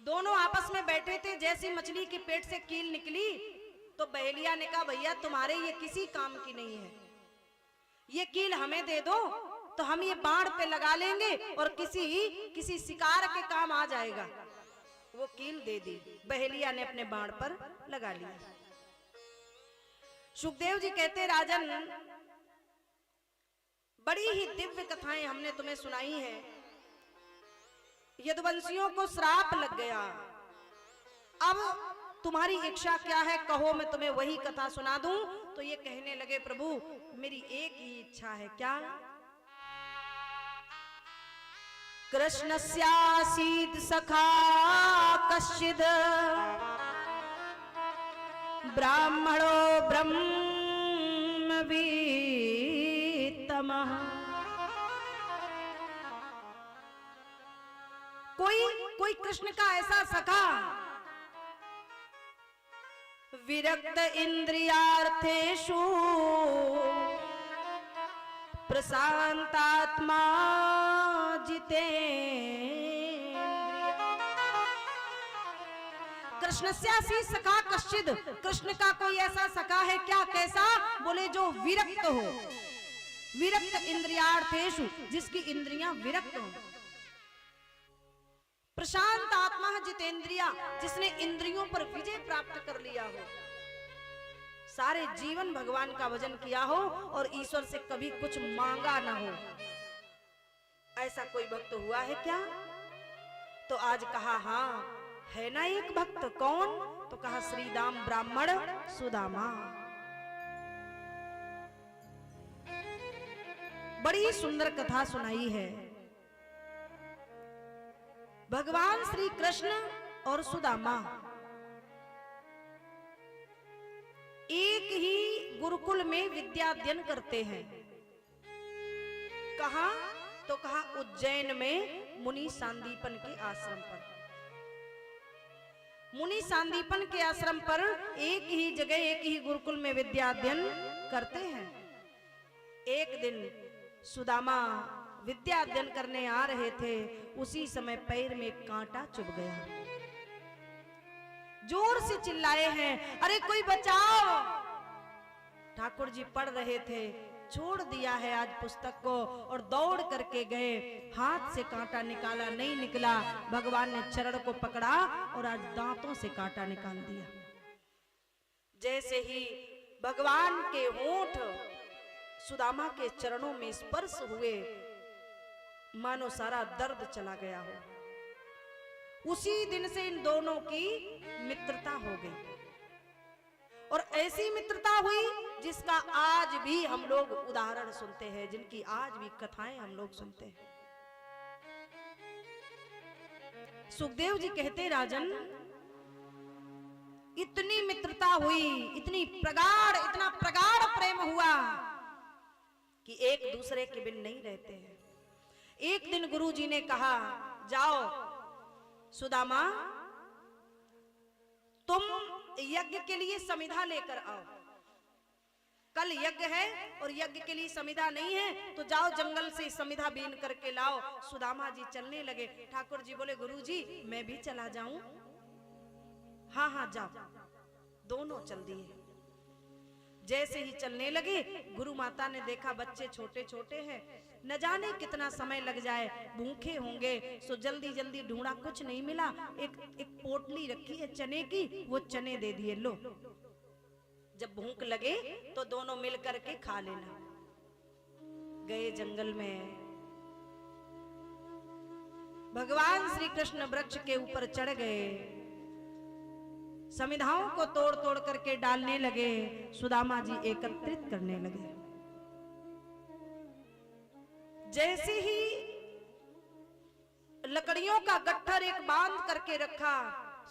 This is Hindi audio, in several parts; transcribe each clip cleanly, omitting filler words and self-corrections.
दोनों आपस में बैठे थे, जैसी मछली के पेट से कील निकली तो बहेलिया ने कहा भैया तुम्हारे ये किसी काम की नहीं है, ये कील हमें दे दो तो हम ये बाण पे लगा लेंगे और किसी शिकार के काम आ जाएगा। वो कील दे दी, बहेलिया ने अपने बाण पर लगा लिया। सुखदेव जी कहते राजन बड़ी ही दिव्य कथाएं हमने तुम्हें सुनाई है। यदुवंशियों को श्राप लग गया, अब तुम्हारी इच्छा क्या है कहो, मैं तुम्हें वही कथा सुना दूं। तो ये कहने लगे प्रभु मेरी एक ही इच्छा है। क्या? कृष्णस्यासीत् सखा कश्चिद् ब्राह्मणो ब्रह्मवीत्तमः। कोई कृष्ण का ऐसा सखा विरक्त इंद्रियार्थेषु प्रशांतात्मा जितेन्द्रिय। कृष्णस्यासी सखा कश्चिद, कृष्ण का कोई ऐसा सखा है क्या? कैसा? बोले जो विरक्त हो, विरक्त इंद्रियार्थेषु, जिसकी इंद्रियां विरक्त हो। प्रशांत आत्मा जितेंद्रिया, जिसने इंद्रियों पर विजय प्राप्त कर लिया हो, सारे जीवन भगवान का भजन किया हो और ईश्वर से कभी कुछ मांगा ना हो। ऐसा कोई भक्त हुआ है क्या? तो आज कहा हाँ है ना एक भक्त। कौन? तो कहा श्रीदाम ब्राह्मण सुदामा। बड़ी सुंदर कथा सुनाई है। भगवान श्री कृष्ण और सुदामा एक ही गुरुकुल में विद्या अध्ययन करते हैं। कहा? तो कहा उज्जैन में मुनि सांदीपन के आश्रम पर। मुनि सांदीपन के आश्रम पर एक ही जगह एक ही गुरुकुल में विद्या अध्ययन करते हैं। एक दिन सुदामा विद्या अध्ययन करने आ रहे थे, उसी समय पैर में कांटा चुभ गया। जोर से चिल्लाए हैं अरे कोई बचाओ। ठाकुर जी पढ़ रहे थे, छोड़ दिया है आज पुस्तक को और दौड़ करके गए। हाथ से कांटा निकाला, नहीं निकला। भगवान ने चरण को पकड़ा और आज दांतों से कांटा निकाल दिया। जैसे ही भगवान के होंठ सुदामा के चरणों में स्पर्श हुए, मानो सारा दर्द चला गया हो। उसी दिन से इन दोनों की मित्रता हो गई और ऐसी मित्रता हुई जिसका आज भी हम लोग उदाहरण सुनते हैं, जिनकी आज भी कथाएं हम लोग सुनते हैं। सुखदेव जी कहते राजन इतनी मित्रता हुई, इतनी प्रगाढ़, इतना प्रगाढ़ प्रेम हुआ कि एक दूसरे के बिन नहीं रहते हैं। एक दिन गुरुजी ने कहा जाओ सुदामा तुम यज्ञ के लिए समिधा लेकर आओ। कल यज्ञ है और यज्ञ के लिए समिधा नहीं है तो जाओ जंगल से समिधा बीन करके लाओ। सुदामा जी चलने लगे। ठाकुर जी बोले गुरुजी मैं भी चला जाऊं? हाँ हाँ जाओ। दोनों चल दिए। जैसे ही चलने लगे, गुरु माता ने देखा बच्चे छोटे छोटे हैं, न जाने कितना समय लग जाए, भूखे होंगे। सो जल्दी जल्दी ढूंढा, कुछ नहीं मिला। एक पोटली रखी है चने की, वो चने दे दिए, लो जब भूख लगे तो दोनों मिल करके खा लेना। गए जंगल में। भगवान श्री कृष्ण वृक्ष के ऊपर चढ़ गए, समिधाओं को तोड़ तोड़ करके डालने लगे। सुदामा जी एकत्रित करने लगे। जैसे ही लकड़ियों का गट्ठर एक बांध करके रखा,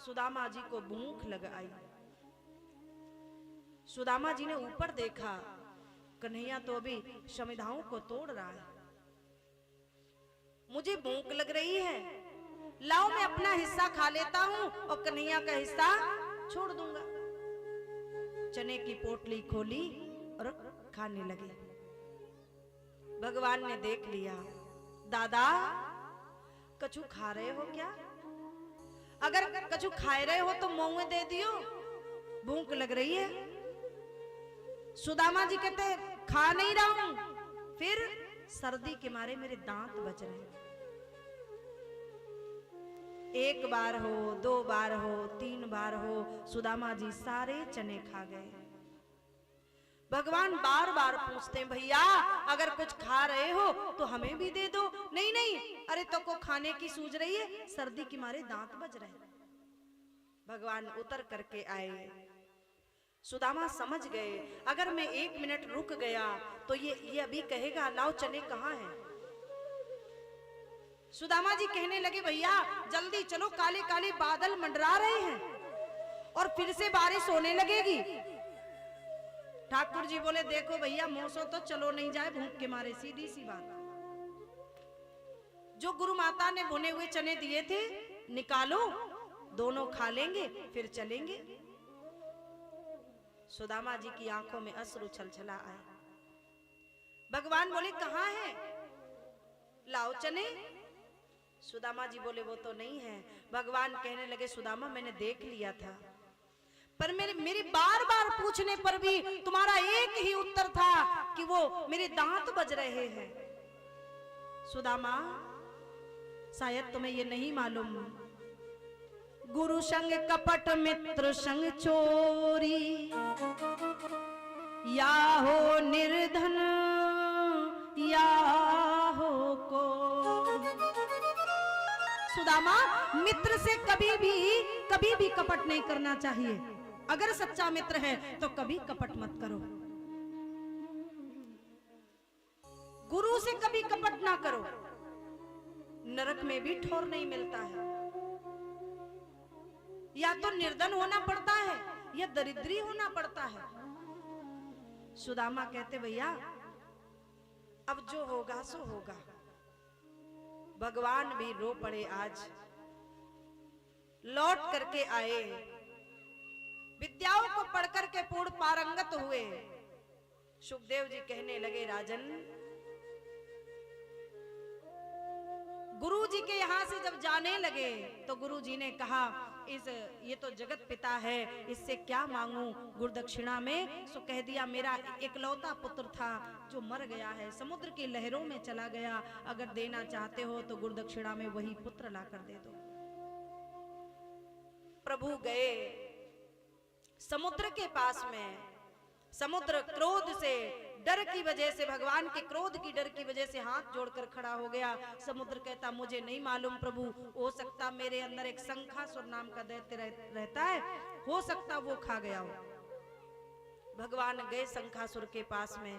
सुदामा जी को भूख लग आई। सुदामा जी ने ऊपर देखा, कन्हैया तो अभी समिधाओं को तोड़ रहा है। मुझे भूख लग रही है, लाओ मैं अपना हिस्सा खा लेता हूं और कन्हैया का हिस्सा छोड़ दूंगा। चने की पोटली खोली और खाने लगे। भगवान ने देख लिया, दादा कछु खा रहे हो क्या? अगर कछु खाए रहे हो तो मुंह में दे दियो, भूख लग रही है। सुदामा जी कहते खा नहीं रहा हूं, फिर सर्दी के मारे मेरे दांत बज रहे हैं। एक बार हो, 2 बार हो, 3 बार हो, सुदामा जी सारे चने खा गए। भगवान बार बार पूछते हैं, भैया अगर कुछ खा रहे हो तो हमें भी दे दो। नहीं नहीं, अरे तो को खाने की सूझ रही है, सर्दी के मारे दांत बज रहे हैं। भगवान उतर करके आए। सुदामा समझ गए अगर मैं 1 मिनट रुक गया तो ये अभी कहेगा लाओ चने कहाँ हैं। सुदामा जी कहने लगे, भैया जल्दी चलो, काले काले बादल मंडरा रहे हैं और फिर से बारिश होने लगेगी। ठाकुर जी बोले, देखो भैया मोसो तो चलो नहीं जाए भूख के मारे, सीधी सी बात। जो गुरु माता ने भुने हुए चने दिए थे निकालो, दोनों खा लेंगे फिर चलेंगे। सुदामा जी की आंखों में अश्रु छलछला आए। भगवान बोले, कहाँ है, लाओ चने। सुदामा जी बोले, वो तो नहीं है। भगवान कहने लगे, सुदामा मैंने देख लिया था, पर मेरे बार बार पूछने पर भी तुम्हारा एक ही उत्तर था कि वो मेरे दांत बज रहे हैं। सुदामा शायद तुम्हें ये नहीं मालूम, गुरु संग कपट मित्र संग चोरी, या हो निर्धन या हो को। सुदामा मित्र से कभी भी कपट नहीं करना चाहिए। अगर सच्चा मित्र है तो कभी कपट मत करो। गुरु से कभी कपट ना करो, नरक में भी ठोर नहीं मिलता है। या तो निर्धन होना पड़ता है या दरिद्री होना पड़ता है। सुदामा कहते, भैया अब जो होगा सो होगा। भगवान भी रो पड़े। आज लौट करके आए, विद्याओं को पढ़कर के पूर्ण पारंगत हुए। सुखदेव जी कहने लगे, राजन गुरु जी के यहां से जब जाने लगे तो गुरु जी ने कहा, ये तो जगत पिता है, इससे क्या मांगू गुरुदक्षिणा में। सो कह दिया, मेरा इकलौता पुत्र था जो मर गया है, समुद्र की लहरों में चला गया। अगर देना चाहते हो तो गुरुदक्षिणा में वही पुत्र लाकर दे दो। प्रभु गए समुद्र के पास में। समुद्र क्रोध से, डर की वजह से, भगवान के क्रोध की डर की वजह से हाथ जोड़कर खड़ा हो गया। समुद्र कहता, मुझे नहीं मालूम प्रभु, हो सकता मेरे अंदर एक शंखासुर नाम का दैत्य रहता है, हो सकता वो खा गया हो। भगवान गए शंखासुर के पास में,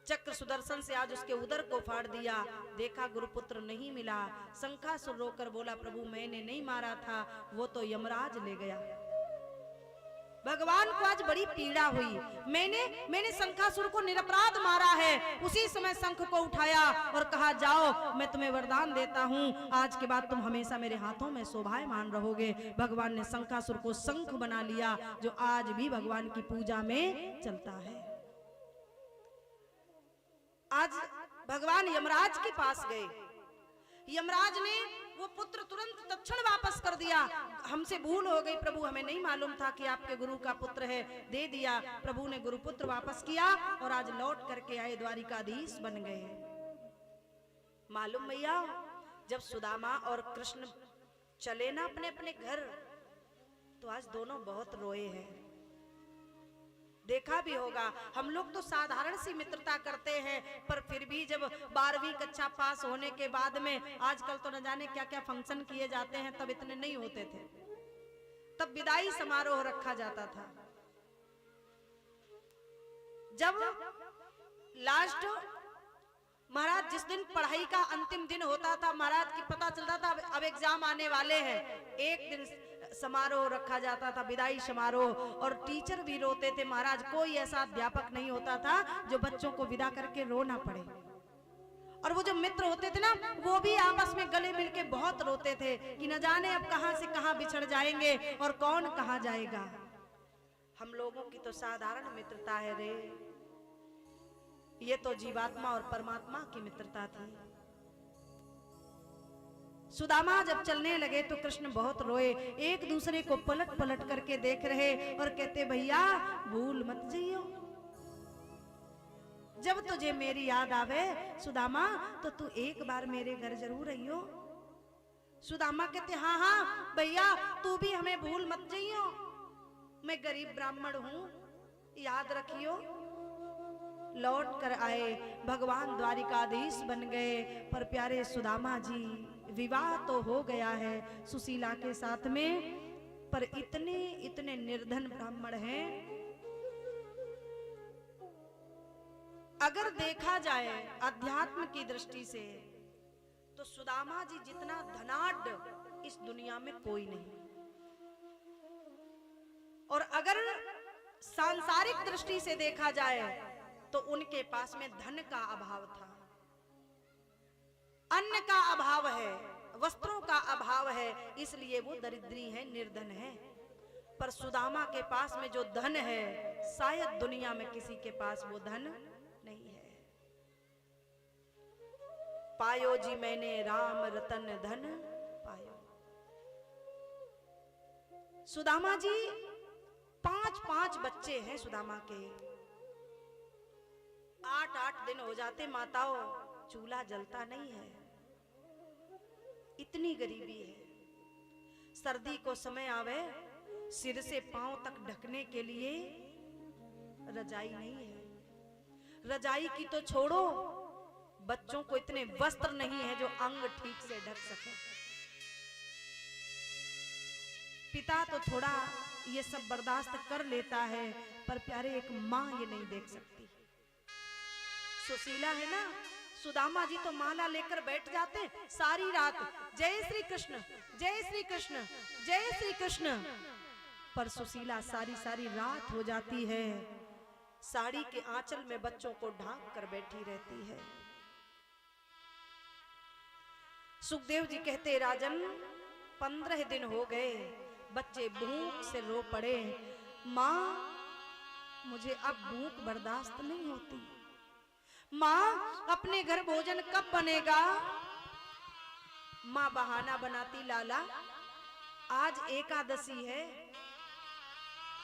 चक्र सुदर्शन से आज उसके उदर को फाड़ दिया। देखा गुरुपुत्र नहीं मिला। शंखासुर रोकर बोला, प्रभु मैंने नहीं मारा था, वो तो यमराज ले गया। भगवान को आज बड़ी पीड़ा हुई, मैंने शंखासुर को निरपराध मारा है। उसी समय शंख को उठाया और कहा, जाओ मैं तुम्हें वरदान देता हूँ, आज के बाद तुम हमेशा मेरे हाथों में शोभायमान रहोगे। भगवान ने शंखासुर को शंख बना लिया, जो आज भी भगवान की पूजा में चलता है। आज भगवान यमराज के पास गए। यमराज ने वो पुत्र तुरंत तत्क्षण वापस कर दिया। हमसे भूल हो गई प्रभु, हमें नहीं मालूम था कि आपके गुरु का पुत्र है, दे दिया। प्रभु ने गुरुपुत्र वापस किया और आज लौट करके आए, द्वारिकाधीश बन गए। मालूम भैया, जब सुदामा और कृष्ण चले ना अपने अपने घर, तो आज दोनों बहुत रोए हैं। देखा भी होगा, हम लोग तो साधारण सी मित्रता करते हैं, पर फिर भी जब 12वीं कक्षा पास होने के बाद में, आजकल तो न जाने क्या क्या फंक्शन किए जाते हैं, तब इतने नहीं होते थे। तब विदाई समारोह रखा जाता था। जब लास्ट महाराज जिस दिन पढ़ाई का अंतिम दिन होता था, महाराज की पता चलता था अब एग्जाम आने वाले हैं, एक दिन समारोह रखा जाता था, विदाई समारोह। और टीचर भी रोते थे महाराज, कोई ऐसा अध्यापक नहीं होता था जो बच्चों को विदा करके रो ना पड़े। और वो जो मित्र होते थे ना, वो भी आपस में गले मिलके बहुत रोते थे कि न जाने अब कहां से कहां बिछड़ जाएंगे और कौन कहां जाएगा। हम लोगों की तो साधारण मित्रता है रे, ये तो जीवात्मा और परमात्मा की मित्रता थी। सुदामा जब चलने लगे तो कृष्ण बहुत रोए, एक दूसरे को पलट पलट करके देख रहे और कहते भैया भूल मत जाइयो, जब तुझे मेरी याद आवे सुदामा तो तू एक बार मेरे घर जरूर आइयो। सुदामा कहते हाँ हाँ भैया तू भी हमें भूल मत जाइयो, मैं गरीब ब्राह्मण हूं, याद रखियो। लौट कर आए, भगवान द्वारिकाधीश बन गए। पर प्यारे सुदामा जी, विवाह तो हो गया है सुशीला के साथ में, पर इतने इतने निर्धन ब्राह्मण हैं। अगर देखा जाए अध्यात्म की दृष्टि से तो सुदामा जी जितना धनाढ्य इस दुनिया में कोई नहीं, और अगर सांसारिक दृष्टि से देखा जाए तो उनके पास में धन का अभाव था, अन्न का अभाव है, वस्त्रों का अभाव है, इसलिए वो दरिद्री है, निर्धन है। पर सुदामा के पास में जो धन है शायद दुनिया में किसी के पास वो धन नहीं है। पायो जी मैंने राम रतन धन पायो। सुदामा जी 5-5 बच्चे हैं सुदामा के। 8-8 दिन हो जाते माताओं चूल्हा जलता नहीं है, इतनी गरीबी है। सर्दी को समय आवे सिर से पांव तक ढकने के लिए रजाई नहीं है। रजाई की तो छोड़ो, बच्चों को इतने वस्त्र नहीं है जो अंग ठीक से ढक सके। पिता तो थोड़ा ये सब बर्दाश्त कर लेता है, पर प्यारे एक माँ ये नहीं देख सकती। सुशीला है ना, सुदामा जी तो माला लेकर बैठ जाते सारी रात, जय श्री कृष्ण जय श्री कृष्ण जय श्री कृष्ण। पर सुशीला सारी सारी रात हो जाती है, साड़ी के आंचल में बच्चों को ढांक कर बैठी रहती है। सुखदेव जी कहते राजन 15 दिन हो गए, बच्चे भूख से रो पड़े, माँ मुझे अब भूख बर्दाश्त नहीं होती, माँ अपने घर भोजन कब बनेगा। माँ बहाना बनाती, लाला आज एकादशी है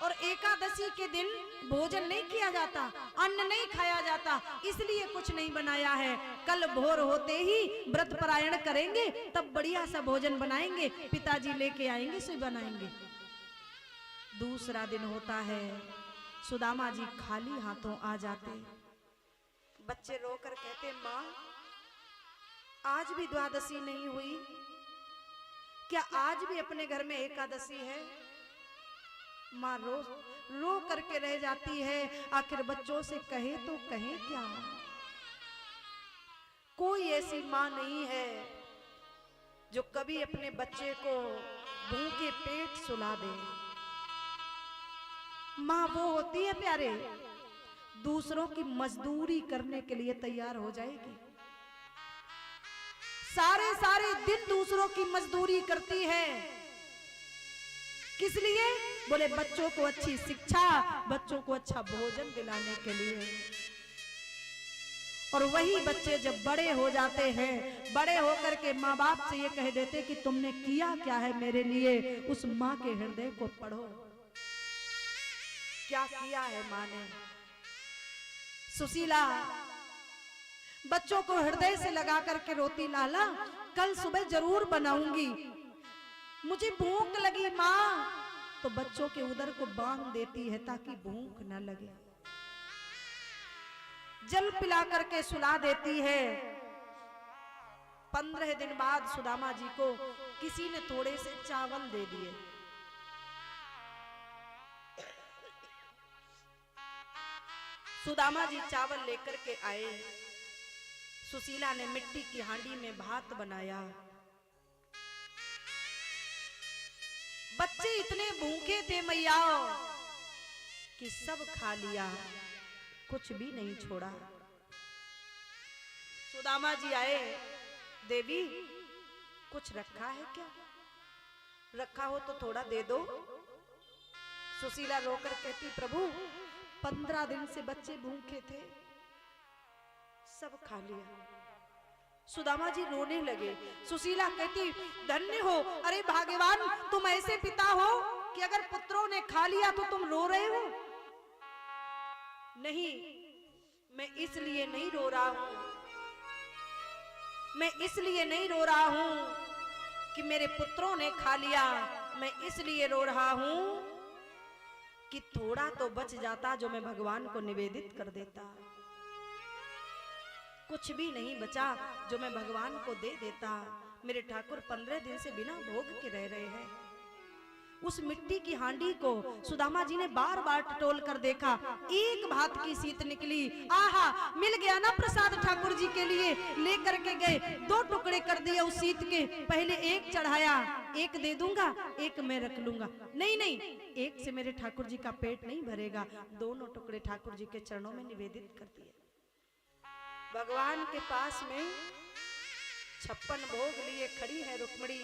और एकादशी के दिन भोजन नहीं किया जाता, अन्न नहीं खाया जाता, इसलिए कुछ नहीं बनाया है। कल भोर होते ही व्रत परायण करेंगे, तब बढ़िया सा भोजन बनाएंगे, पिताजी लेके आएंगे सो बनाएंगे। दूसरा दिन होता है, सुदामा जी खाली हाथों आ जाते। बच्चे रोकर कहते माँ आज भी द्वादशी नहीं हुई क्या, आज भी अपने घर में एकादशी है। माँ रो करके रह जाती है। आखिर बच्चों से कहे तो कहे क्या, कोई ऐसी माँ नहीं है जो कभी अपने बच्चे को भूखे पेट सुला दे। माँ वो होती है प्यारे, दूसरों की मजदूरी करने के लिए तैयार हो जाएगी, सारे सारे दिन दूसरों की मजदूरी करती है। किस लिए? बोले बच्चों को अच्छी शिक्षा, बच्चों को अच्छा भोजन दिलाने के लिए। और वही बच्चे जब बड़े हो जाते हैं, बड़े होकर के माँ बाप से ये कह देते कि तुमने किया क्या है मेरे लिए, उस माँ के हृदय को पढ़ो, क्या किया है माँ ने। सुशीला बच्चों को हृदय से लगा करके रोती, लाला कल सुबह जरूर बनाऊंगी, मुझे भूख लगी माँ। तो बच्चों के उदर को बांध देती है ताकि भूख न लगे, जल पिला करके सुला देती है। 15 दिन बाद सुदामा जी को किसी ने थोड़े से चावल दे दिए। सुदामा जी चावल लेकर के आए। सुशीला ने मिट्टी की हांडी में भात बनाया। बच्चे इतने भूखे थे मैया कि सब खा लिया, कुछ भी नहीं छोड़ा। सुदामा जी आए, देवी कुछ रखा है क्या, रखा हो तो थोड़ा दे दो। सुशीला रोकर कहती, प्रभु 15 दिन से बच्चे भूखे थे, सब खा लिया, सुदामा जी रोने लगे। सुशीला कहती धन्य हो, अरे भाग्यवान तुम ऐसे पिता हो कि अगर पुत्रों ने खा लिया तो तुम रो रहे हो। नहीं, मैं इसलिए नहीं रो रहा हूं, मैं इसलिए नहीं रो रहा हूं कि मेरे पुत्रों ने खा लिया, मैं इसलिए रो रहा हूं कि थोड़ा तो बच जाता जो मैं भगवान को निवेदित कर देता। कुछ भी नहीं बचा जो मैं भगवान को दे देता। मेरे ठाकुर 15 दिन से बिना भोग के रह रहे हैं। उस मिट्टी की हांडी को सुदामा जी ने बार बार टटोल कर देखा, एक भात की सीत निकली। आहा, मिल गया ना प्रसाद ठाकुर जी के लिए। लेकर के गए, 2 टुकड़े कर दिए उस सीत के। पहले एक चढ़ाया, एक दे दूंगा, एक मैं रख लूंगा। नहीं नहीं, एक से मेरे ठाकुर जी का पेट नहीं भरेगा। दोनों टुकड़े ठाकुर जी के चरणों में निवेदित कर दिए। भगवान के पास में 56 भोग लिए खड़ी है रुक्मिणी।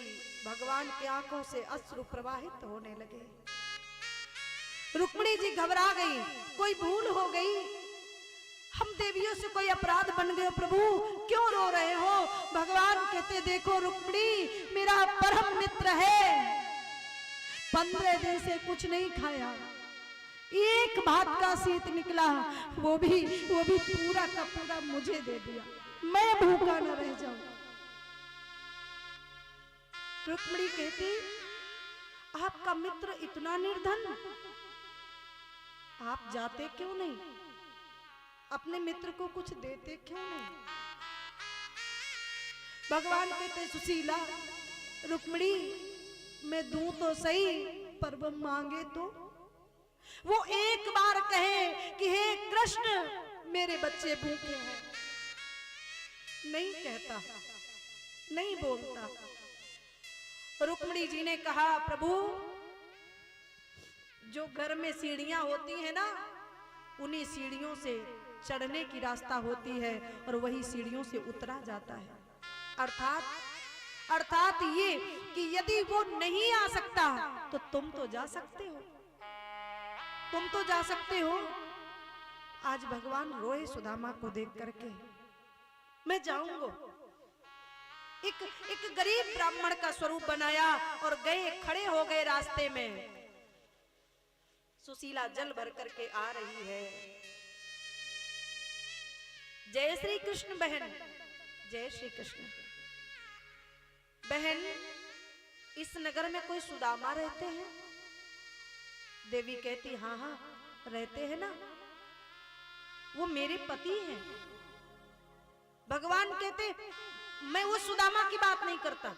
भगवान की आंखों से अश्रु प्रवाहित होने लगे। रुक्मिणी जी घबरा गई, कोई भूल हो गई, हम देवियों से कोई अपराध बन गए प्रभु, क्यों रो रहे हो? भगवान कहते देखो रुक्मिणी, मेरा परम मित्र है, 15 दिन से कुछ नहीं खाया, एक भात का सीत निकला, वो भी पूरा का पूरा मुझे दे दिया, मैं भूखा न रह जाऊं। रुक्मिणी कहती आपका मित्र इतना निर्धन, आप जाते क्यों नहीं, अपने मित्र को कुछ देते क्यों नहीं? भगवान कहते सुशीला, रुक्मिणी मैं दूं तो सही, पर वो मांगे तो, वो एक बार कहे कि हे कृष्ण मेरे बच्चे भूखे हैं, नहीं कहता, नहीं बोलता। रुक्मिणी जी ने कहा प्रभु, जो घर में सीढ़ियां होती है ना, उन्हीं सीढ़ियों से चढ़ने की रास्ता होती है और वही सीढ़ियों से उतरा जाता है। अर्थात ये कि यदि वो नहीं आ सकता तो तुम तो जा सकते हो, तुम तो जा सकते हो। आज भगवान रोए सुदामा को देख करके। मैं जाऊंगा, एक गरीब ब्राह्मण का स्वरूप बनाया और गए, खड़े हो गए रास्ते में। सुशीला जल भर करके आ रही है। जय श्री कृष्ण बहन, जय श्री कृष्ण बहन। इस नगर में कोई सुदामा रहते हैं? देवी कहती हाँ हाँ रहते हैं ना, वो मेरे पति हैं। भगवान कहते मैं उस सुदामा की बात नहीं करता,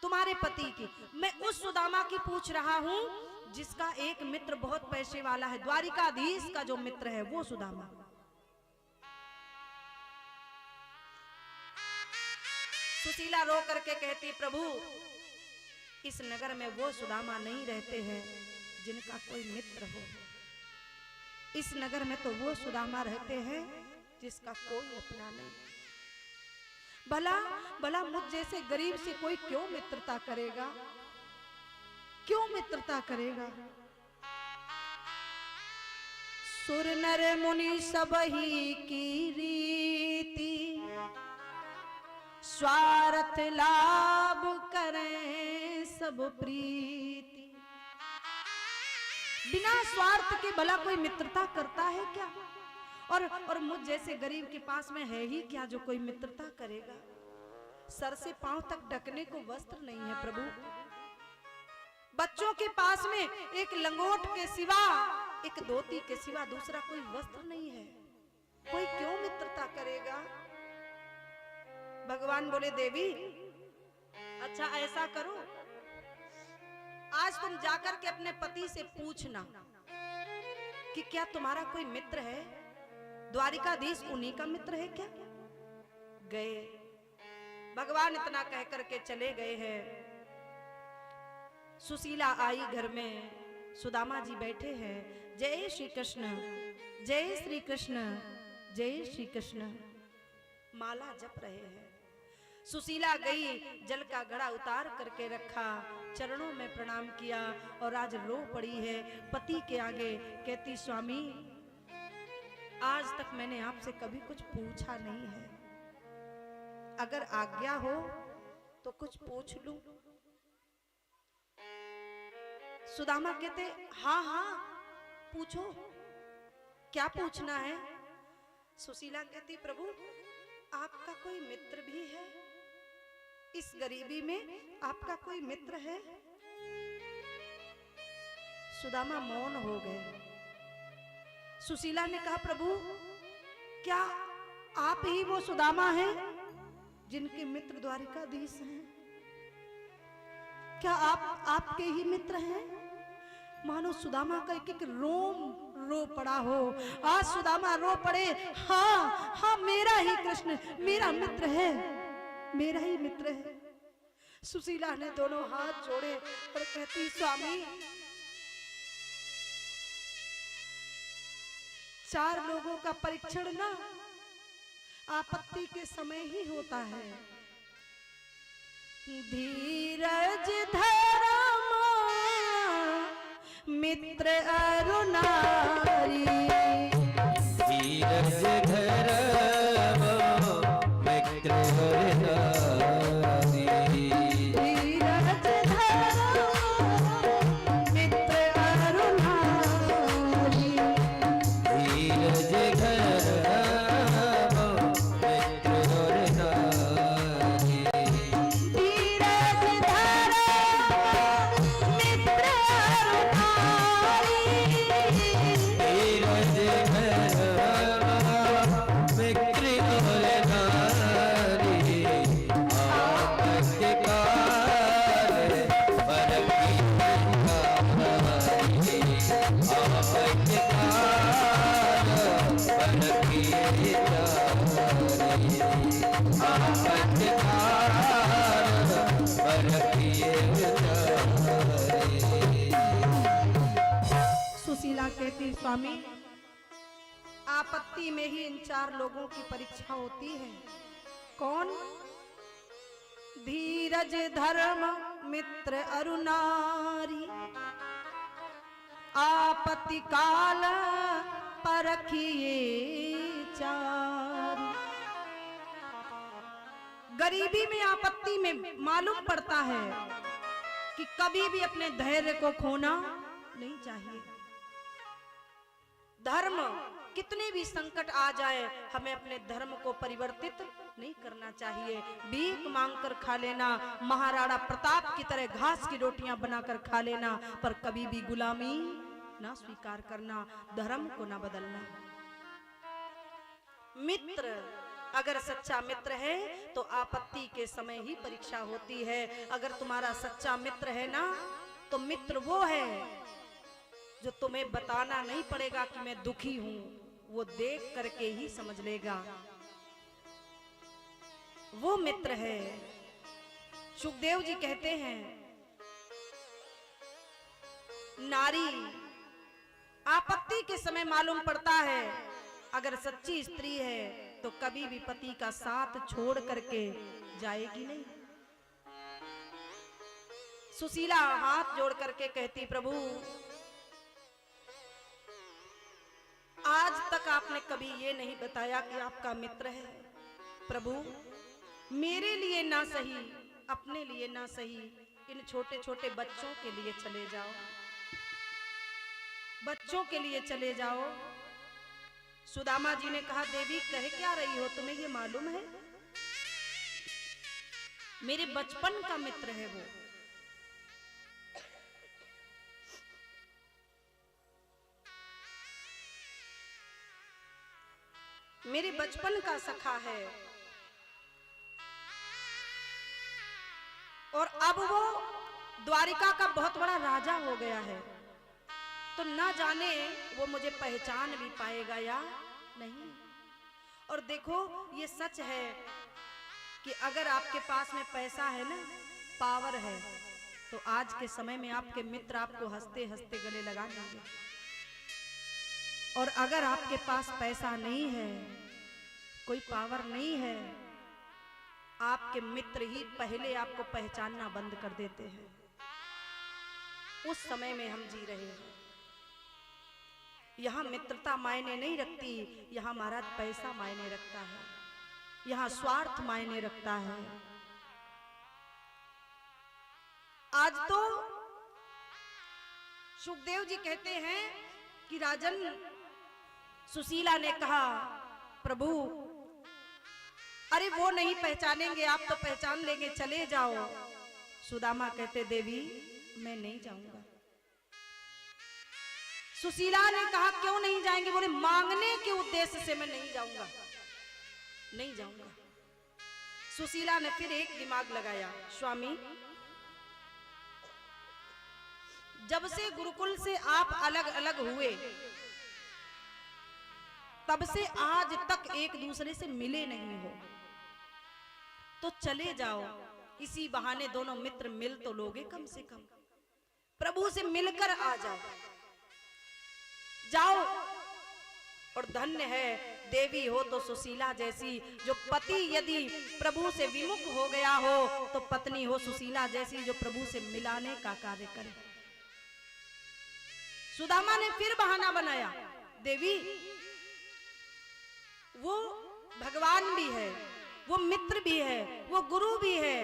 तुम्हारे पति की, मैं उस सुदामा की पूछ रहा हूं जिसका एक मित्र बहुत पैसे वाला है, द्वारिकाधीश का जो मित्र है वो सुदामा। सुशीला रो करके कहती प्रभु, इस नगर में वो सुदामा नहीं रहते हैं जिनका कोई मित्र हो, इस नगर में तो वो सुदामा रहते हैं जिसका कोई अपना नहीं। भला मुझ जैसे गरीब से कोई क्यों मित्रता करेगा, क्यों मित्रता करेगा? सुर नर मुनि सब ही की रीति, स्वार्थ लाभ करें सब प्रीति। बिना स्वार्थ के भला कोई मित्रता करता है क्या? और मुझ जैसे गरीब के पास में है ही क्या जो कोई मित्रता करेगा? सर से पांव तक ढकने को वस्त्र नहीं है प्रभु। बच्चों के पास में एक लंगोट के सिवा, एक धोती के सिवा दूसरा कोई वस्त्र नहीं है, कोई क्यों मित्रता करेगा? भगवान बोले देवी अच्छा ऐसा करो, आज तुम जाकर के अपने पति से पूछना कि क्या तुम्हारा कोई मित्र है, द्वारिकाधीश उन्हीं का मित्र है क्या? गए, भगवान इतना कह करके चले गए हैं। सुशीला आई घर में, सुदामा जी बैठे हैं। जय श्री कृष्ण, जय श्री कृष्ण, जय श्री कृष्ण माला जप रहे हैं। सुशीला गई, जल का घड़ा उतार करके रखा, चरणों में प्रणाम किया और आज रो पड़ी है पति के आगे। कहती स्वामी आज तक मैंने आपसे कभी कुछ पूछा नहीं है, अगर आज्ञा हो तो कुछ पूछ लूं। सुदामा कहते हाँ हाँ पूछो, क्या पूछना है? सुशीला कहती प्रभु आपका कोई मित्र भी है? इस गरीबी में आपका कोई मित्र है? सुदामा मौन हो गए। सुशीला ने कहा प्रभु क्या आप ही वो सुदामा हैं जिनके मित्र द्वारिकाधीश हैं? क्या आप आपके ही मित्र हैं? मानो सुदामा का एक एक रोम रो पड़ा हो। आज सुदामा रो पड़े, हाँ हाँ मेरा ही कृष्ण मेरा मित्र है, मेरा ही मित्र है। सुशीला ने दोनों हाथ जोड़े और कहती स्वामी 4 लोगों का परीक्षण ना आपत्ति के समय ही होता है। धीरज धर्म मित्र अरु नारी, धीरज धर्म मित्र अरु नारी, धीरज धर्म मित्र अरु नारी, धीरज धर्म मित्र अरु नारी, धीरज धर्म मित्र अरु नारी, धीरज धर्म मित्र अरु नारी, आपत्ति काल पर की आपत्ति काल पर की आपत्ति काल पर की सुशीला कहती स्वामी आपत्ति में ही इन 4 लोगों की परीक्षा होती है। कौन? धीरज धर्म मित्र अरु नारी, आपत्ति काल परखिए 4। गरीबी में आपत्ति में मालूम पड़ता है कि कभी भी अपने धैर्य को खोना नहीं चाहिए। धर्म कितने भी संकट आ जाए हमें अपने धर्म को परिवर्तित नहीं करना चाहिए। भीख मांगकर खा लेना, महाराणा प्रताप की तरह घास की रोटियां बनाकर खा लेना, पर कभी भी गुलामी ना स्वीकार करना, धर्म को ना बदलना। मित्र अगर सच्चा मित्र है तो आपत्ति के समय ही परीक्षा होती है। अगर तुम्हारा सच्चा मित्र है ना तो मित्र वो है जो तुम्हें बताना नहीं पड़ेगा कि मैं दुखी हूं, वो देख करके ही समझ लेगा, वो मित्र है। सुखदेव जी कहते हैं नारी आपत्ति के समय मालूम पड़ता है अगर सच्ची स्त्री है तो कभी भी पति का साथ छोड़ करके जाएगी नहीं। सुशीला हाथ जोड़ करके कहती प्रभु आज तक आपने कभी ये नहीं बताया कि आपका मित्र है। प्रभु मेरे लिए ना सही, अपने लिए ना सही, इन छोटे छोटे बच्चों के लिए चले जाओ, बच्चों के लिए चले जाओ। सुदामा जी ने कहा देवी कह क्या रही हो, तुम्हें ये मालूम है मेरे बचपन का मित्र है वो। मेरे बचपन का सखा है और अब वो द्वारिका का बहुत बड़ा राजा हो गया है, तो ना जाने वो मुझे पहचान भी पाएगा या नहीं। और देखो ये सच है कि अगर आपके पास में पैसा है ना, पावर है, तो आज के समय में आपके मित्र आपको हंसते हंसते गले लगा लेंगे। और अगर आपके पास पैसा नहीं है, कोई पावर नहीं है, आपके मित्र ही पहले आपको पहचानना बंद कर देते हैं। उस समय में हम जी रहे हैं। यहाँ मित्रता मायने नहीं रखती, यहाँ महाराज पैसा मायने रखता है। यहां स्वार्थ मायने रखता है। आज तो सुखदेव जी कहते हैं कि राजन, सुशीला ने कहा प्रभु अरे वो नहीं पहचानेंगे, आप तो पहचान लेंगे, चले जाओ। सुदामा कहते देवी मैं नहीं जाऊंगा। सुशीला ने कहा क्यों नहीं जाएंगे? बोले मांगने के उद्देश्य से मैं नहीं जाऊंगा, नहीं जाऊंगा। सुशीला ने फिर एक दिमाग लगाया, स्वामी जब से गुरुकुल से आप अलग अलग हुए तब से आज तक एक दूसरे से मिले नहीं हो, तो चले जाओ, इसी बहाने दोनों मित्र मिल तो लोगे, कम से कम प्रभु से मिलकर आ जाओ, जाओ। और धन्य है देवी हो तो सुशीला जैसी, जो पति यदि प्रभु से विमुख हो गया हो तो पत्नी हो सुशीला जैसी, जो प्रभु से मिलाने का कार्य करे। सुदामा ने फिर बहाना बनाया, देवी वो भगवान भी है, वो मित्र भी है, वो गुरु भी है,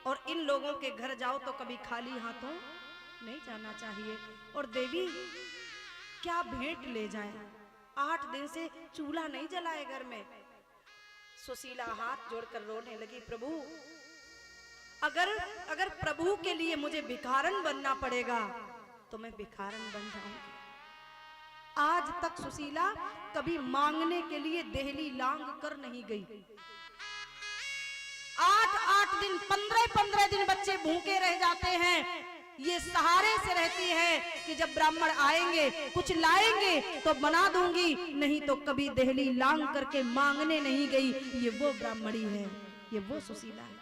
और इन लोगों के घर जाओ तो कभी खाली हाथों नहीं जाना चाहिए। और देवी क्या भेंट ले जाए? 8 दिन से चूल्हा नहीं जलाए घर में। सुशीला हाथ जोड़कर रोने लगी, प्रभु अगर प्रभु के लिए मुझे भिखारन बनना पड़ेगा तो मैं भिखारन बन जाऊंगी। आज तक सुशीला कभी मांगने के लिए देहली लांग कर नहीं गई। 8-8 दिन 15-15 दिन बच्चे भूखे रह जाते हैं, ये सहारे से रहती है कि जब ब्राह्मण आएंगे कुछ लाएंगे तो बना दूंगी, नहीं तो कभी देहली लांग करके मांगने नहीं गई। ये वो ब्राह्मणी है, ये वो सुशीला है।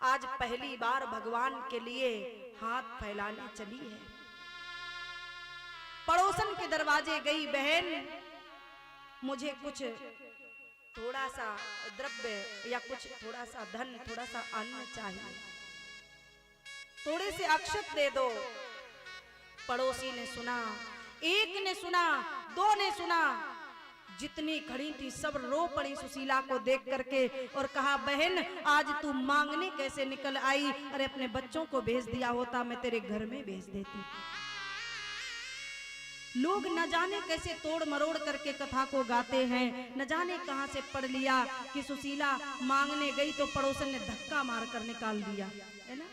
आज पहली बार भगवान के लिए हाथ फैलाने चली है। पड़ोसन के दरवाजे गई, बहन मुझे कुछ थोड़ा सा द्रव्य या कुछ थोड़ा सा धन, थोड़ा सा अन्न चाहिए, थोड़े से अक्षत दे दो। पड़ोसी ने सुना, एक ने सुना, 2 ने सुना, जितनी खड़ी थी सब रो पड़ी सुशीला को देख करके और कहा बहन आज तू मांगने कैसे निकल आई? अरे अपने बच्चों को भेज दिया होता, मैं तेरे घर में भेज देती। लोग न जाने कैसे तोड़ मरोड़ करके कथा को गाते हैं, न जाने कहां से पढ़ लिया कि सुशीला मांगने गई तो पड़ोसन ने धक्का मार कर निकाल दिया, है ना?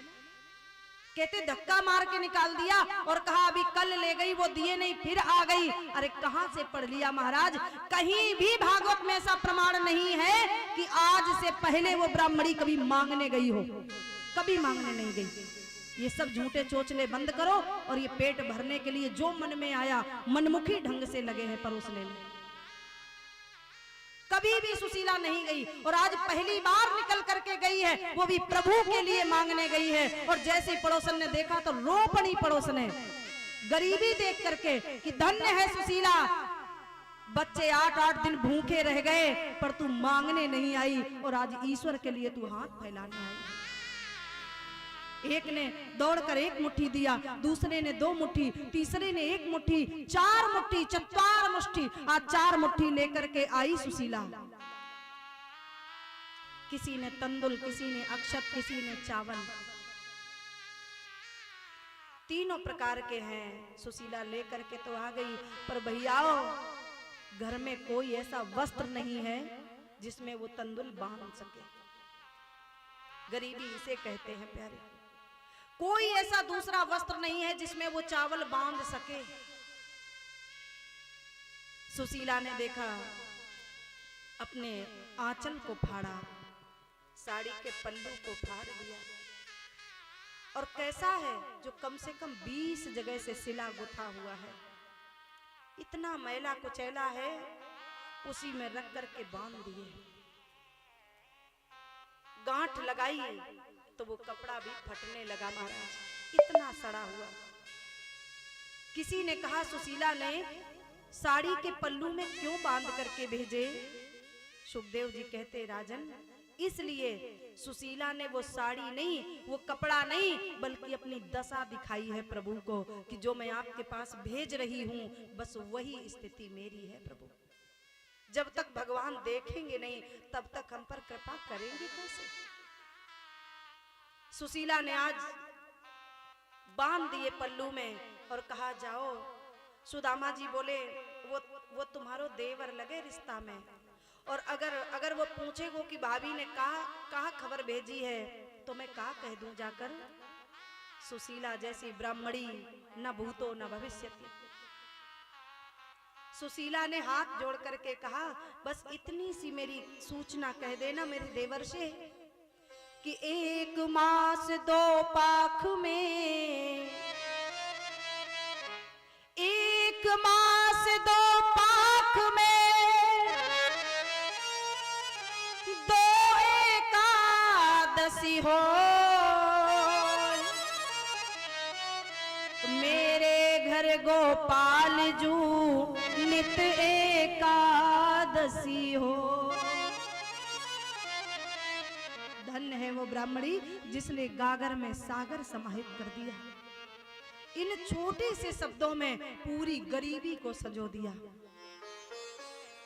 कहते धक्का मार के निकाल दिया और कहा अभी कल ले गई, वो दिए नहीं, फिर आ गई। अरे कहां से पढ़ लिया महाराज? कहीं भी भागवत में ऐसा प्रमाण नहीं है कि आज से पहले वो ब्राह्मणी कभी मांगने गई हो, कभी मांगने नहीं गई। ये सब झूठे चोचले बंद करो और ये पेट भरने के लिए जो मन में आया मनमुखी ढंग से लगे हैं परोसने में। कभी भी सुशीला नहीं गई और आज पहली बार निकल करके गई है, वो भी प्रभु के लिए मांगने गई है। और जैसे पड़ोसन ने देखा तो रो पड़ी पड़ोसन ने गरीबी देख करके कि धन्य है सुशीला, बच्चे 8-8 दिन भूखे रह गए पर तू मांगने नहीं आई और आज ईश्वर के लिए तू हाथ फैलाने आई। एक ने दौड़कर 1 मुट्ठी दिया, दूसरे ने 2 मुट्ठी, तीसरे ने 1 मुट्ठी, 4 मुट्ठी, 4 मुट्ठी, आज 4 मुट्ठी लेकर के आई सुशीला। किसी ने तंदुल, किसी ने अक्षत, किसी ने चावल, तीनों प्रकार के हैं। सुशीला लेकर के तो आ गई, पर भैयाओ घर में कोई ऐसा वस्त्र नहीं है जिसमें वो तंदुल बांध सके। गरीबी इसे कहते हैं प्यारे। कोई ऐसा दूसरा वस्त्र नहीं है जिसमें वो चावल बांध सके। सुशीला ने देखा, अपने आंचल को फाड़ा, साड़ी के पल्लू को फाड़ दिया और कैसा है जो कम से कम 20 जगह से सिला गुथा हुआ है, इतना मैला कुचैला है, उसी में रख करके बांध दिए। गांठ लगाई तो वो कपड़ा भी फटने लगा महाराज, इतना सड़ा हुआ। किसी ने कहा सुशीला ने साड़ी के पल्लू में क्यों बांध करके भेजे? सुखदेव जी कहते राजन, इसलिए सुशीला ने वो साड़ी नहीं, वो कपड़ा नहीं, बल्कि अपनी दशा दिखाई है प्रभु को कि जो मैं आपके पास भेज रही हूं बस वही स्थिति मेरी है प्रभु। जब तक भगवान देखेंगे नहीं तब तक हम पर कृपा करेंगे कैसे। सुशीला ने आज बांध दिए पल्लू में और कहा जाओ। सुदामा जी बोले वो तुम्हारो देवर लगे रिश्ता में, और अगर वो पूछेगो कि भाभी ने कहा खबर भेजी है तो मैं कहा कह दूं जाकर। सुशीला जैसी ब्राह्मणी न भूतो न भविष्यति। सुशीला ने हाथ जोड़ करके कहा बस इतनी सी मेरी सूचना कह देना मेरे देवर से कि 1 मास 2 पाख में, 1 मास 2 पाख में 2 एकादशी हो, मेरे घर गोपाल जू नित एकादशी हो। धन्य है वो ब्राह्मणी जिसने गागर में सागर समाहित कर दिया। इन छोटे से शब्दों में पूरी गरीबी को सजो दिया।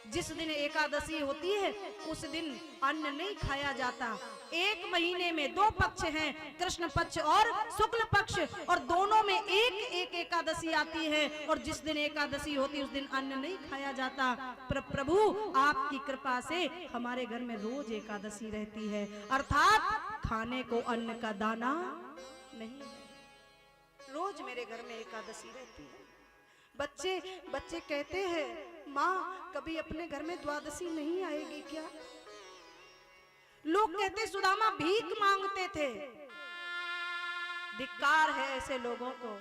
जिस दिन एकादशी होती है उस दिन अन्न नहीं खाया जाता। 1 महीने में 2 पक्ष हैं, कृष्ण पक्ष और शुक्ल पक्ष, और दोनों में एक एकादशी आती है, और जिस दिन एकादशी होती है उस दिन अन्न नहीं खाया जाता। प्रभु आपकी कृपा से हमारे घर में रोज एकादशी रहती है, अर्थात खाने को अन्न का दाना नहीं है। रोज मेरे घर में एकादशी रहती है। बच्चे कहते हैं माँ कभी अपने घर में द्वादशी नहीं आएगी क्या? लोग कहते सुदामा भीख मांगते थे। धिक्कार है ऐसे लोगों को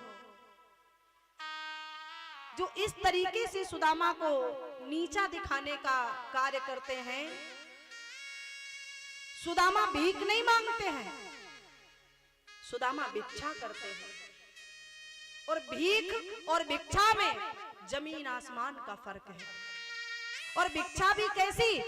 जो इस तरीके से सुदामा को नीचा दिखाने का कार्य करते हैं। सुदामा भीख नहीं मांगते हैं, सुदामा भिक्षा करते हैं, और भीख और भिक्षा में जमीन आसमान का फर्क है। और भिक्षा भी कैसी,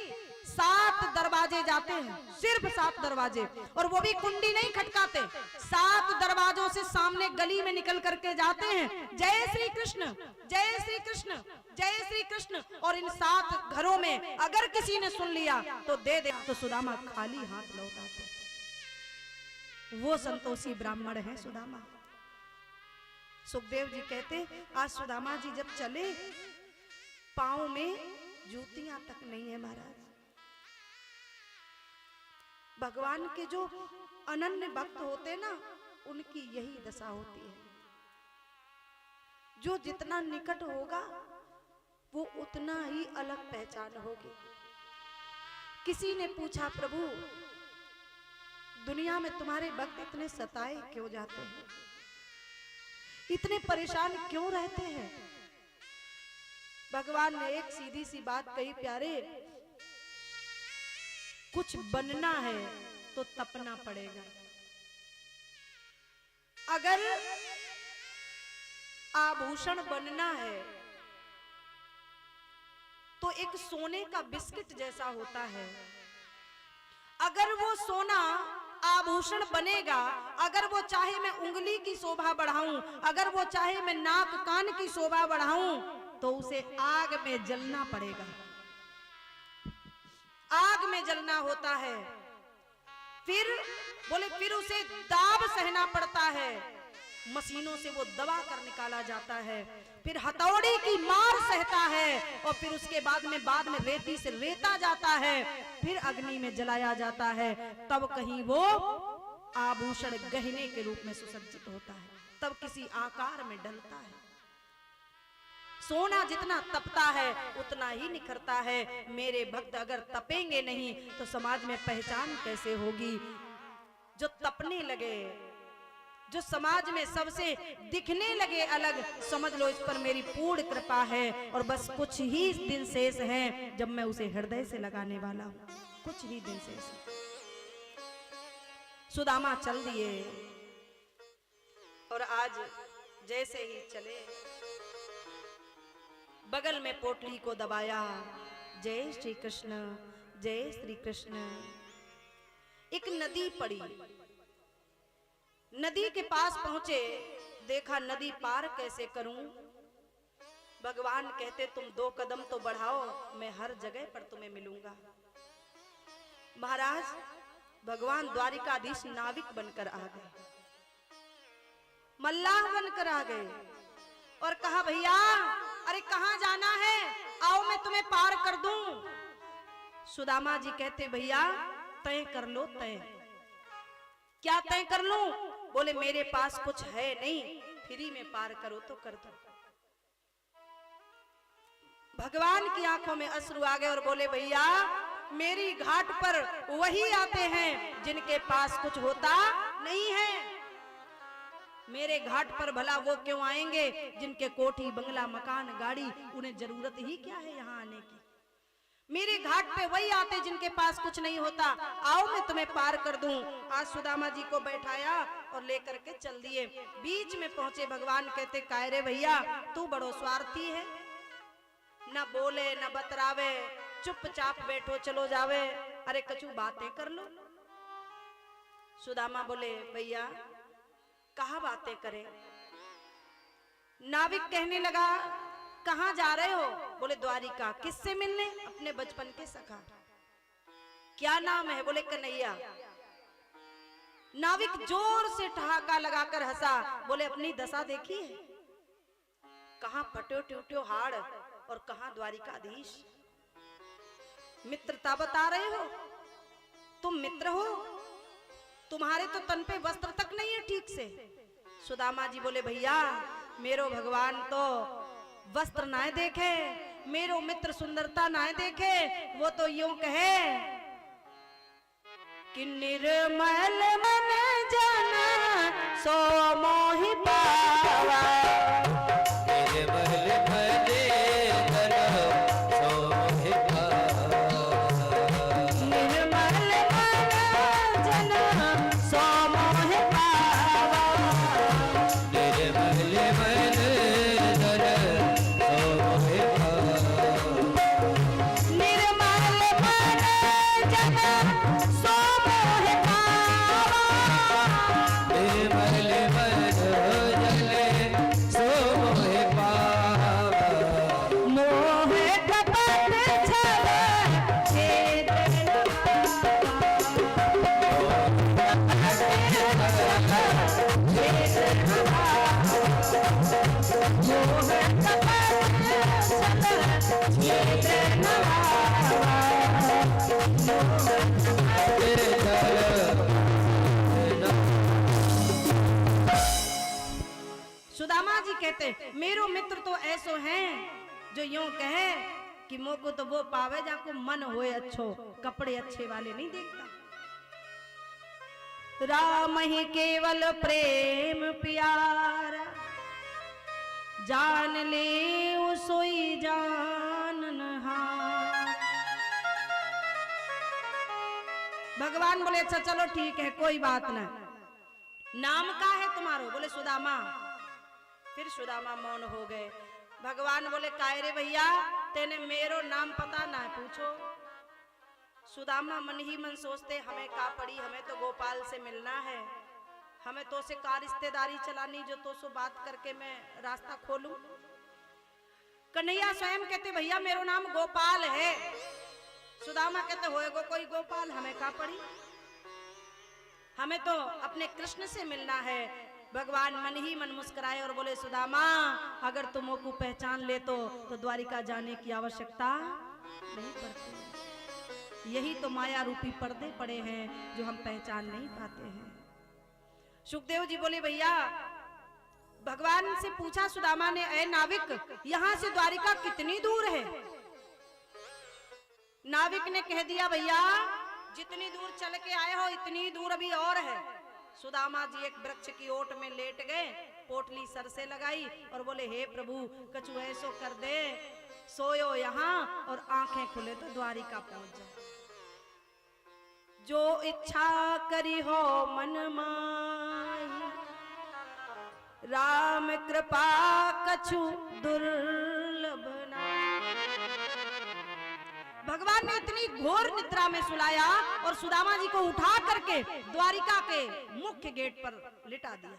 7 दरवाजे जाते हैं, सिर्फ 7 दरवाजे, और वो भी कुंडी नहीं खटकाते, 7 दरवाजों से सामने गली में निकल करके जाते हैं, जय श्री कृष्ण जय श्री कृष्ण जय श्री कृष्ण। और इन 7 घरों में अगर किसी ने सुन लिया तो दे दे, तो सुदामा खाली हाथ लौटाते। वो संतोषी ब्राह्मण है सुदामा। सुखदेव जी कहते आज सुदामा जी जब चले पांव में जूतियां तक नहीं है महाराज। भगवान के जो अनन्य भक्त होते ना उनकी यही दशा होती है। जो जितना निकट होगा वो उतना ही अलग पहचान होगी। किसी ने पूछा प्रभु दुनिया में तुम्हारे भक्त इतने सताए क्यों जाते हैं, इतने परेशान क्यों रहते हैं? भगवान ने एक सीधी सी बात कही, प्यारे कुछ बनना है तो तपना पड़ेगा। अगर आभूषण बनना है तो एक सोने का बिस्किट जैसा होता है। अगर वो सोना आभूषण बनेगा, अगर वो चाहे मैं उंगली की शोभा बढ़ाऊं, अगर वो चाहे मैं नाक कान की शोभा बढ़ाऊं, तो उसे आग में जलना पड़ेगा। आग में जलना होता है। फिर उसे दाब सहना पड़ता है, मशीनों से वो दबा कर निकाला जाता है, फिर हथौड़ी की मार सहता है, और फिर उसके बाद में रेती से रेता जाता है, फिर अग्नि में जलाया जाता है। तब कहीं वो आभूषण गहने के रूप में सुसज्जित होता है, तब किसी आकार में ढलता है। सोना जितना तपता है उतना ही निखरता है। मेरे भक्त अगर तपेंगे नहीं तो समाज में पहचान कैसे होगी? जो तपने लगे, जो समाज में सबसे दिखने लगे अलग, समझ लो इस पर मेरी पूर्ण कृपा है। और बस कुछ ही दिन शेष हैं जब मैं उसे हृदय से लगाने वाला हूं, कुछ ही दिन शेष। सुदामा चल दिए, और आज जैसे ही चले बगल में पोटली को दबाया, जय श्री कृष्ण जय श्री कृष्ण। एक नदी पड़ी, नदी के पास पहुंचे, देखा नदी पार कैसे करूं? भगवान कहते तुम 2 कदम तो बढ़ाओ, मैं हर जगह पर तुम्हें मिलूंगा। महाराज भगवान द्वारिकाधीश नाविक बनकर आ गए, मल्लाह बनकर आ गए और कहा भैया अरे कहां जाना है, आओ मैं तुम्हें पार कर दूं। सुदामा जी कहते भैया तय कर लो तय। क्या तय कर लूं? बोले मेरे पास कुछ है नहीं, फ्री में पार करो तो कर दो। भगवान की आंखों में अश्रु आ गए और बोले भैया मेरी घाट पर वही आते हैं जिनके पास कुछ होता नहीं है। मेरे घाट पर भला वो क्यों आएंगे जिनके कोठी बंगला मकान गाड़ी, उन्हें जरूरत ही क्या है यहाँ आने की। मेरे घाट पे वही आते जिनके पास कुछ नहीं होता, आओ मैं तुम्हें पार कर दूं। आज सुदामा जी को बैठाया और लेकर के चल दिए। बीच में पहुंचे भगवान कहते काय रे भैया तू बड़ो स्वार्थी है, न बोले न बतरावे, चुपचाप बैठो चलो जावे, अरे कछु बातें कर लो। सुदामा बोले भैया कहा बातें करे। नाविक कहने लगा कहां जा रहे हो? बोले द्वारिका। किससे मिलने? अपने बचपन के सखा। क्या नाम है? बोले कन्हैया। नाविक जोर से ठहाका लगाकर हंसा, बोले अपनी दशा देखी है, कहां फटो ट्यूट्यो हाड़ और कहां द्वारिकाधीश। मित्रता बता रहे हो? तुम मित्र हो? तुम्हारे तो तन पे वस्त्र तक नहीं है ठीक से। सुदामा जी बोले भैया मेरो भगवान तो वस्त्र ना देखे, मेरो मित्र सुंदरता ना देखे, वो तो यूं कहे कि निर्मल मन जन सो मोहि पावा, निर्मल मन जन सो मोहि पावा, निर्मल मन जन सो मोहि पावा, निर्मल मन जन सो मोहि पावा, निर्मल मन जन सो मोहि पावा, निर्मल मन जन सो मोहि पावा, मोह कपट छल छेद सुदामा जी कहते मेरो मित्र तो ऐसो हैं जो यूं कहे कि मोको तो वो पावे जाको मन होए अच्छो, कपड़े अच्छे वाले नहीं देखता। राम ही केवल प्रेम प्यारा, जान ले सोई जाननहार। भगवान बोले अच्छा चलो ठीक है कोई बात ना, नाम का है तुम्हारो? बोले सुदामा। फिर सुदामा मौन हो गए। भगवान बोले काय रे भैया तेने मेरो नाम पता ना है पूछो। सुदामा मन ही मन सोचते हमें का पड़ी, हमें तो गोपाल से मिलना है, हमें तो से का रिश्तेदारी चलानी जो तो सो बात करके मैं रास्ता खोलूं। कन्हैया स्वयं कहते भैया मेरो नाम गोपाल है। सुदामा कहते होएगो कोई गोपाल, हमें का पड़ी, हमें तो अपने कृष्ण से मिलना है। भगवान मन ही मन मुस्कुराए और बोले सुदामा अगर तुम को पहचान ले तो द्वारिका जाने की आवश्यकता नहीं पड़ती। यही तो माया रूपी पर्दे पड़े हैं जो हम पहचान नहीं पाते हैं। सुखदेव जी बोले भैया भगवान से पूछा सुदामा ने, ऐ नाविक यहां से द्वारिका कितनी दूर है? नाविक ने कह दिया भैया जितनी दूर चल के आए हो इतनी दूर अभी और है। सुदामा जी एक वृक्ष की ओट में लेट गए, पोटली सर से लगाई और बोले हे प्रभु कछु ऐसो कर दे, सोयो यहाँ और आंखें खुले तो द्वारिका पहुंच जाए। जो इच्छा करी हो मन माई, राम कृपा कछु दुर्लभ नाई। भगवान ने इतनी घोर निद्रा में सुलाया और सुदामा जी को उठा करके द्वारिका के मुख्य गेट पर लिटा दिया।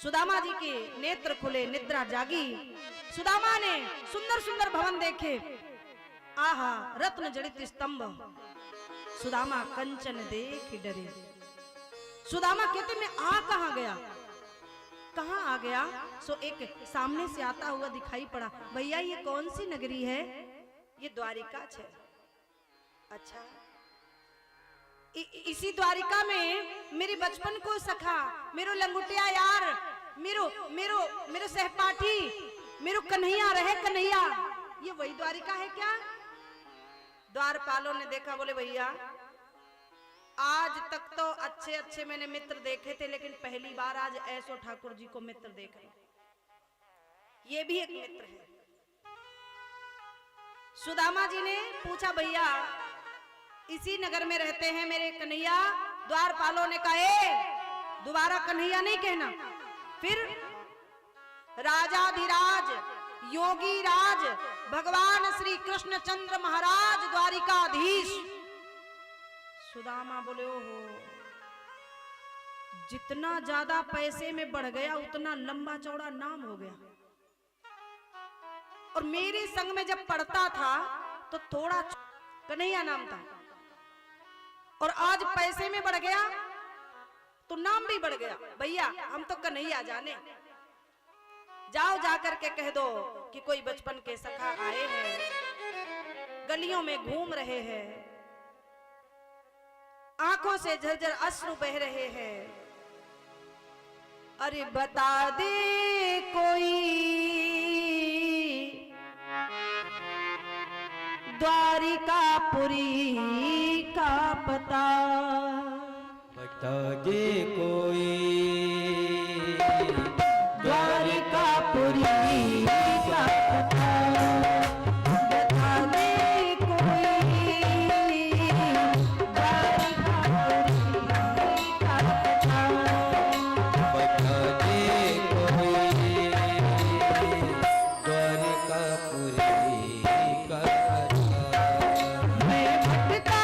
सुदामा जी के नेत्र खुले, निद्रा जागी। सुदामा ने सुंदर सुंदर भवन देखे। आहा, रत्न जड़ित स्तंभ। सुदामा कंचन देख डरे। सुदामा कहते मैं आ कहां गया, कहां आ गया? सो एक सामने से आता हुआ दिखाई पड़ा। भैया ये कौन सी नगरी है? ये द्वारिका है। अच्छा, इसी द्वारिका में मेरी बचपन को सखा, मेरो लंगुटिया यार, मेरो मेरो मेरो सहपाठी, मेरो कन्हैया रहे कन्हैया, ये वही द्वारिका है क्या? द्वारपालों ने देखा, बोले भैया आज तक तो अच्छे अच्छे मैंने मित्र देखे थे, लेकिन पहली बार आज ऐसो ठाकुर जी को मित्र देख रहे। ये भी एक मित्र है। सुदामा जी ने पूछा, भैया इसी नगर में रहते हैं मेरे कन्हैया? द्वारपालों ने कहा दोबारा कन्हैया नहीं कहना। फिर राजाधिराज योगी राज भगवान श्री कृष्ण चंद्र महाराज द्वारिकाधीश। सुदामा बोले ओहो, जितना ज्यादा पैसे में बढ़ गया उतना लंबा चौड़ा नाम हो गया। और मेरे संग में जब पढ़ता था तो थोड़ा कन्हैया नाम था, और आज पैसे में बढ़ गया तो नाम भी बढ़ गया। भैया हम तो कन्हैया जाने, जाओ जाकर के कह दो कि कोई बचपन के सखा आए हैं, गलियों में घूम रहे हैं, आंखों से झरझर अश्रु बह रहे हैं। अरे बता दे कोई द्वारिकापुरी का पता, बता दे कोई द्वारिकापुरी का पता, बता दे कोई द्वारिकापुरी का पता, बता दे कोई द्वारिकापुरी का पता। मैं भटका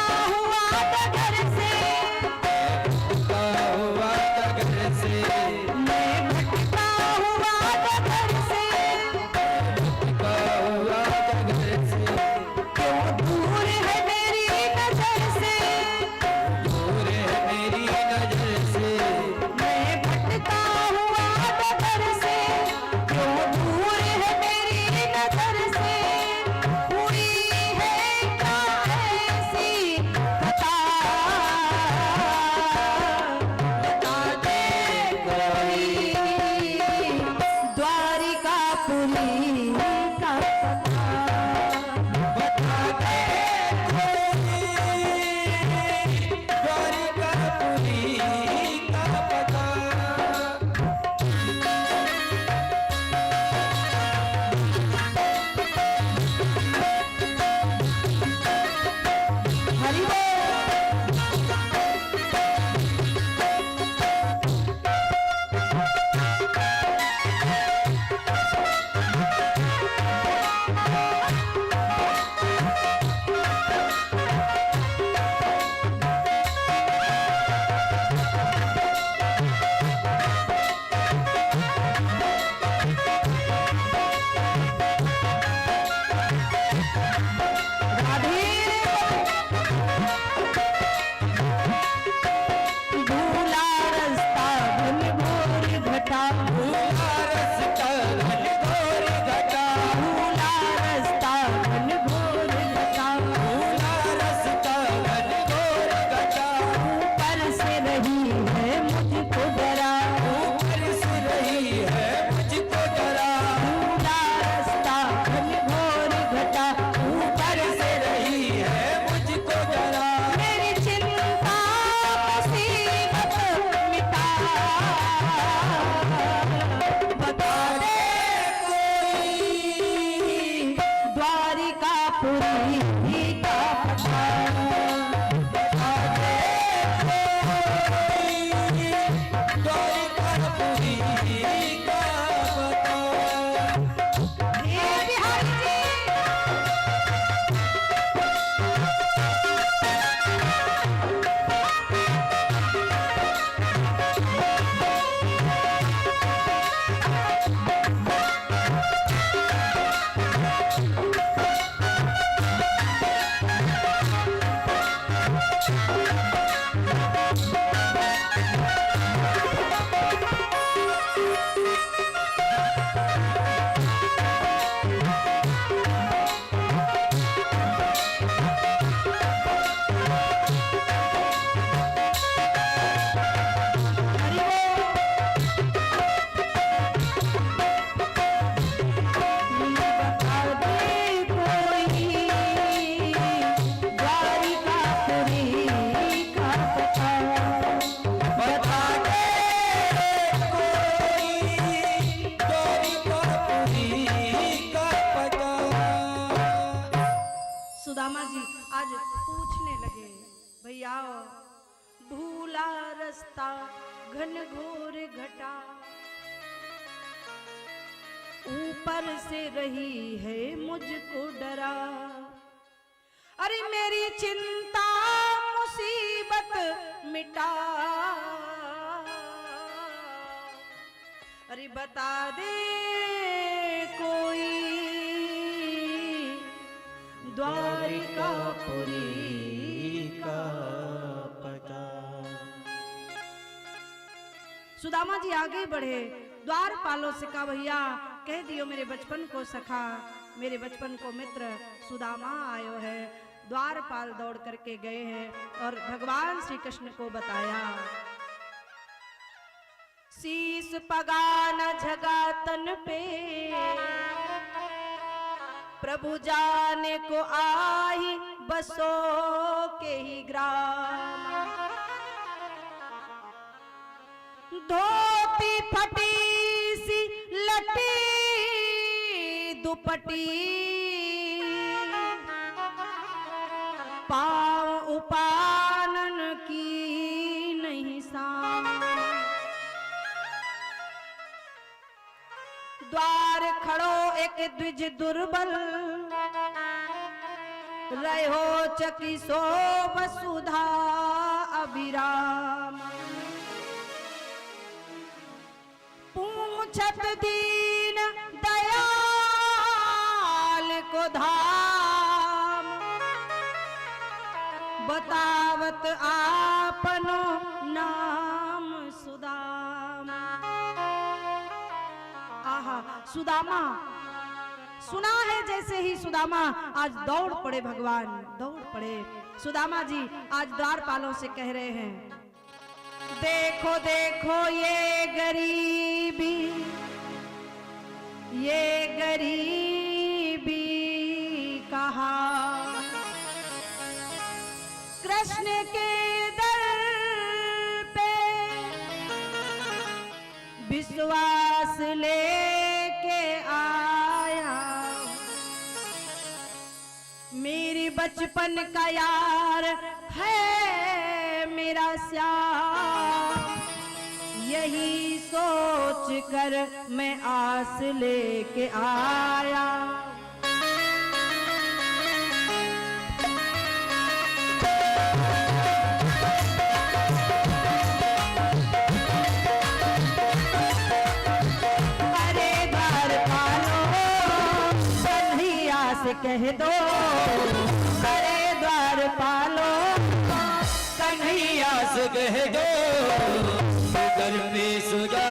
घोर घटा, ऊपर से रही है मुझको डरा। अरे मेरी चिंता मुसीबत मिटा, अरे बता दे कोई द्वारिकापुरी का पता। सुदामा जी आगे बढ़े, द्वारपालों से कहा भैया कह दियो मेरे बचपन को सखा, मेरे बचपन को मित्र सुदामा आयो है। द्वारपाल दौड़ करके गए हैं और भगवान श्री कृष्ण को बताया। शीस पगान झगा तन पे, प्रभु जाने को आई बसो के ही ग्राम। धोती फटी सी लटी दुपटी, पाँव उपानन की नहीं साम। द्वार खड़ो एक द्विज दुर्बल, रहो चकी सो वसुधा अभिराम। पूछत दीन दयाल को धाम, बतावत आपनो नाम सुदाम। आहा, सुदामा सुना है जैसे ही सुदामा आज दौड़ पड़े, भगवान दौड़ पड़े। सुदामा जी आज द्वारपालों से कह रहे हैं, देखो देखो ये गरीबी, ये गरीबी कहा, कृष्ण के दर पे विश्वास लेके आया। मेरी बचपन का यार है मेरा श्याम, यही सोच कर मैं आस लेके आया। अरे द्वारपालो कन्हैया से कह दो, अरे द्वारपालो कन्हैया से कह दो, घर पे सुधा